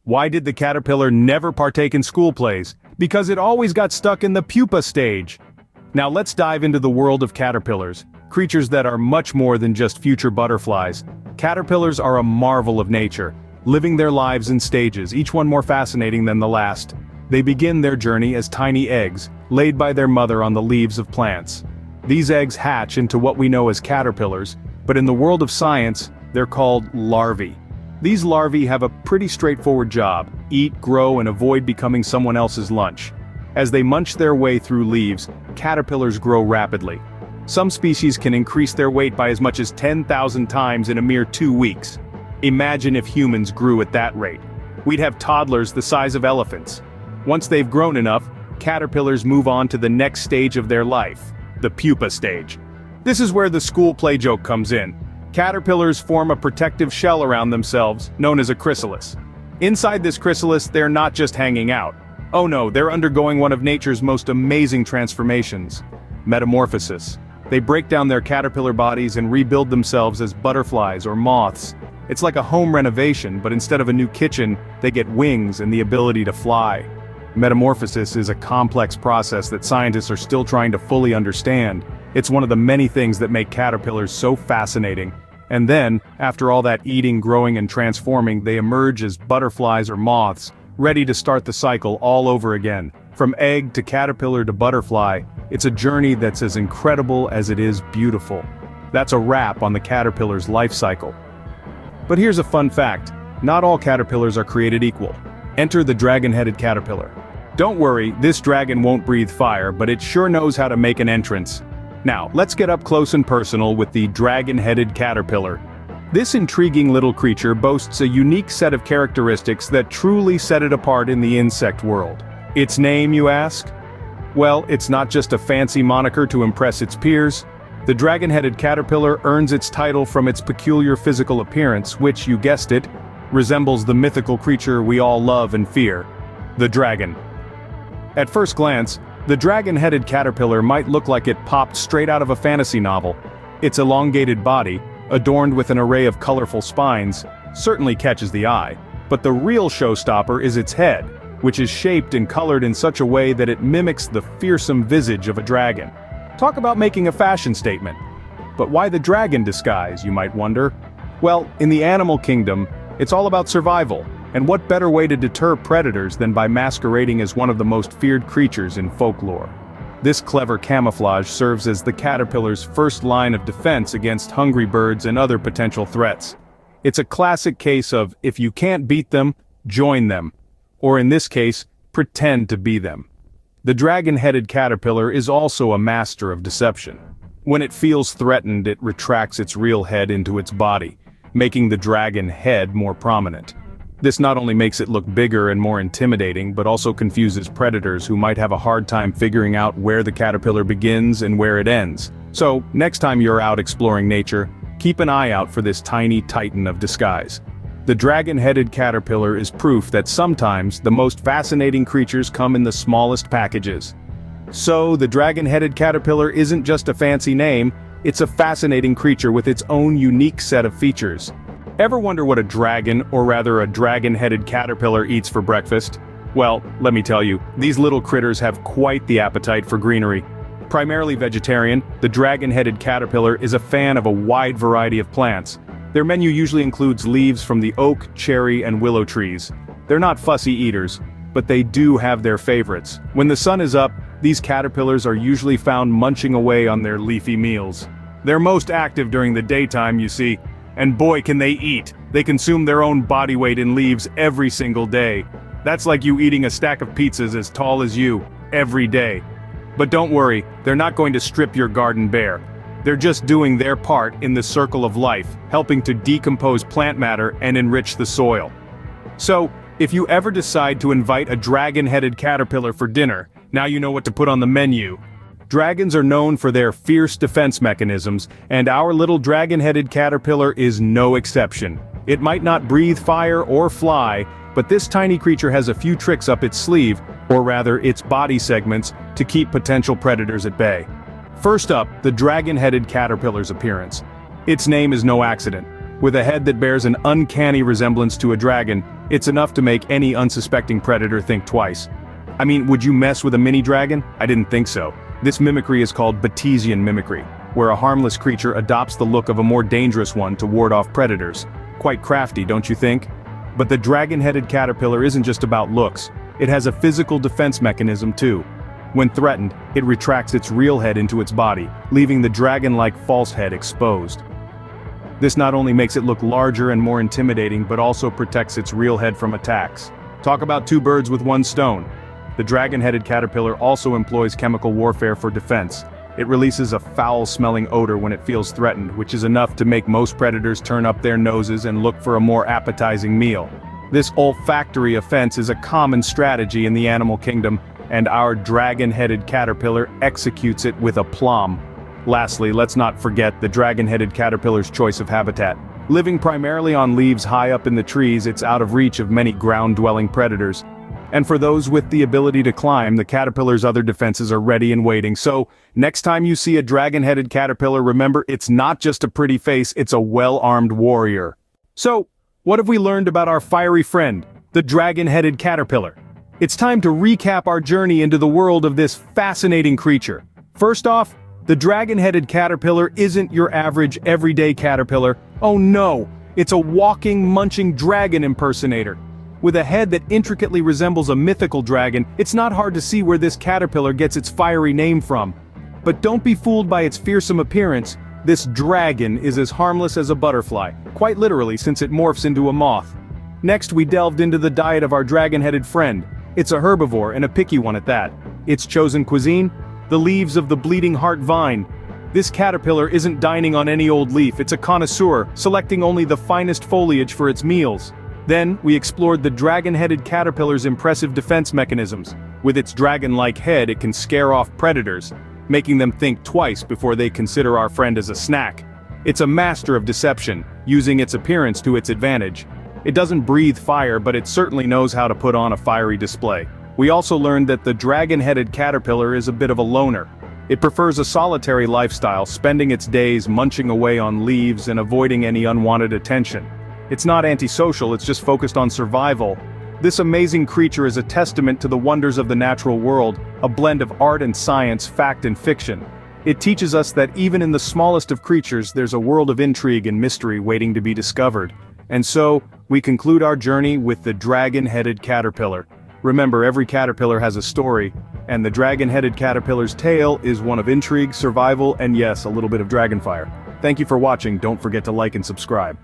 Why did the caterpillar never partake in school plays? Because it always got stuck in the pupa stage. Now let's dive into the world of caterpillars, creatures that are much more than just future butterflies. Caterpillars are a marvel of nature, living their lives in stages, each one more fascinating than the last. They begin their journey as tiny eggs, laid by their mother on the leaves of plants. These eggs hatch into what we know as caterpillars, but in the world of science, they're called larvae. These larvae have a pretty straightforward job: eat, grow, and avoid becoming someone else's lunch. As they munch their way through leaves, caterpillars grow rapidly. Some species can increase their weight by as much as 10,000 times in a mere 2 weeks. Imagine if humans grew at that rate. We'd have toddlers the size of elephants. Once they've grown enough, caterpillars move on to the next stage of their life, the pupa stage. This is where the school play joke comes in. Caterpillars form a protective shell around themselves, known as a chrysalis. Inside this chrysalis, they're not just hanging out. Oh no, they're undergoing one of nature's most amazing transformations: metamorphosis. They break down their caterpillar bodies and rebuild themselves as butterflies or moths. It's like a home renovation, but instead of a new kitchen, they get wings and the ability to fly. Metamorphosis is a complex process that scientists are still trying to fully understand. It's one of the many things that make caterpillars so fascinating. And then, after all that eating, growing, and transforming, they emerge as butterflies or moths, ready to start the cycle all over again. From egg to caterpillar to butterfly, it's a journey that's as incredible as it is beautiful. That's a wrap on the caterpillar's life cycle. But here's a fun fact: not all caterpillars are created equal. Enter the dragon-headed caterpillar. Don't worry, this dragon won't breathe fire, but it sure knows how to make an entrance. Now, let's get up close and personal with the dragon-headed caterpillar. This intriguing little creature boasts a unique set of characteristics that truly set it apart in the insect world. Its name, you ask? Well, it's not just a fancy moniker to impress its peers. The dragon-headed caterpillar earns its title from its peculiar physical appearance, which, you guessed it, resembles the mythical creature we all love and fear: the dragon. At first glance, the dragon-headed caterpillar might look like it popped straight out of a fantasy novel. Its elongated body, adorned with an array of colorful spines, certainly catches the eye. But the real showstopper is its head, which is shaped and colored in such a way that it mimics the fearsome visage of a dragon. Talk about making a fashion statement. But why the dragon disguise, you might wonder? Well, in the animal kingdom, it's all about survival, and what better way to deter predators than by masquerading as one of the most feared creatures in folklore. This clever camouflage serves as the caterpillar's first line of defense against hungry birds and other potential threats. It's a classic case of, if you can't beat them, join them. Or in this case, pretend to be them. The dragon-headed caterpillar is also a master of deception. When it feels threatened, it retracts its real head into its body, making the dragon head more prominent. This not only makes it look bigger and more intimidating, but also confuses predators who might have a hard time figuring out where the caterpillar begins and where it ends. So, next time you're out exploring nature, keep an eye out for this tiny titan of disguise. The dragon-headed caterpillar is proof that sometimes the most fascinating creatures come in the smallest packages. So, the dragon-headed caterpillar isn't just a fancy name, it's a fascinating creature with its own unique set of features. Ever wonder what a dragon, or rather a dragon-headed caterpillar, eats for breakfast? Well, let me tell you, these little critters have quite the appetite for greenery. Primarily vegetarian, the dragon-headed caterpillar is a fan of a wide variety of plants. Their menu usually includes leaves from the oak, cherry, and willow trees. They're not fussy eaters, but they do have their favorites. When the sun is up, these caterpillars are usually found munching away on their leafy meals. They're most active during the daytime, you see, and boy can they eat. They consume their own body weight in leaves every single day. That's like you eating a stack of pizzas as tall as you, every day. But don't worry, they're not going to strip your garden bare. They're just doing their part in the circle of life, helping to decompose plant matter and enrich the soil. So, if you ever decide to invite a dragon-headed caterpillar for dinner, now you know what to put on the menu. Dragons are known for their fierce defense mechanisms, and our little dragon-headed caterpillar is no exception. It might not breathe fire or fly, but this tiny creature has a few tricks up its sleeve, or rather its body segments, to keep potential predators at bay. First up, the dragon-headed caterpillar's appearance. Its name is no accident. With a head that bears an uncanny resemblance to a dragon, it's enough to make any unsuspecting predator think twice. I mean, would you mess with a mini dragon? I didn't think so. This mimicry is called Batesian mimicry, where a harmless creature adopts the look of a more dangerous one to ward off predators. Quite crafty, don't you think? But the dragon-headed caterpillar isn't just about looks. It has a physical defense mechanism too. When threatened, it retracts its real head into its body, leaving the dragon-like false head exposed. This not only makes it look larger and more intimidating but also protects its real head from attacks. Talk about two birds with one stone. The dragon-headed caterpillar also employs chemical warfare for defense. It releases a foul-smelling odor when it feels threatened, which is enough to make most predators turn up their noses and look for a more appetizing meal. This olfactory offense is a common strategy in the animal kingdom, and our dragon-headed caterpillar executes it with aplomb. Lastly, let's not forget the dragon-headed caterpillar's choice of habitat. Living primarily on leaves high up in the trees, it's out of reach of many ground-dwelling predators. And for those with the ability to climb, the caterpillar's other defenses are ready and waiting. So, next time you see a dragon-headed caterpillar, remember it's not just a pretty face, it's a well-armed warrior. So, what have we learned about our fiery friend, the dragon-headed caterpillar? It's time to recap our journey into the world of this fascinating creature. First off, the dragon-headed caterpillar isn't your average everyday caterpillar. Oh no, it's a walking, munching dragon impersonator. With a head that intricately resembles a mythical dragon, it's not hard to see where this caterpillar gets its fiery name from. But don't be fooled by its fearsome appearance. This dragon is as harmless as a butterfly, quite literally since it morphs into a moth. Next, we delved into the diet of our dragon-headed friend. It's a herbivore, and a picky one at that. Its chosen cuisine? The leaves of the bleeding heart vine. This caterpillar isn't dining on any old leaf, it's a connoisseur, selecting only the finest foliage for its meals. Then, we explored the dragon-headed caterpillar's impressive defense mechanisms. With its dragon-like head, it can scare off predators, making them think twice before they consider our friend as a snack. It's a master of deception, using its appearance to its advantage. It doesn't breathe fire, but it certainly knows how to put on a fiery display. We also learned that the dragon-headed caterpillar is a bit of a loner. It prefers a solitary lifestyle, spending its days munching away on leaves and avoiding any unwanted attention. It's not antisocial, it's just focused on survival. This amazing creature is a testament to the wonders of the natural world, a blend of art and science, fact and fiction. It teaches us that even in the smallest of creatures, there's a world of intrigue and mystery waiting to be discovered. And so, we conclude our journey with the dragon-headed caterpillar. Remember, every caterpillar has a story, and the dragon-headed caterpillar's tale is one of intrigue, survival, and yes, a little bit of dragonfire. Thank you for watching, don't forget to like and subscribe.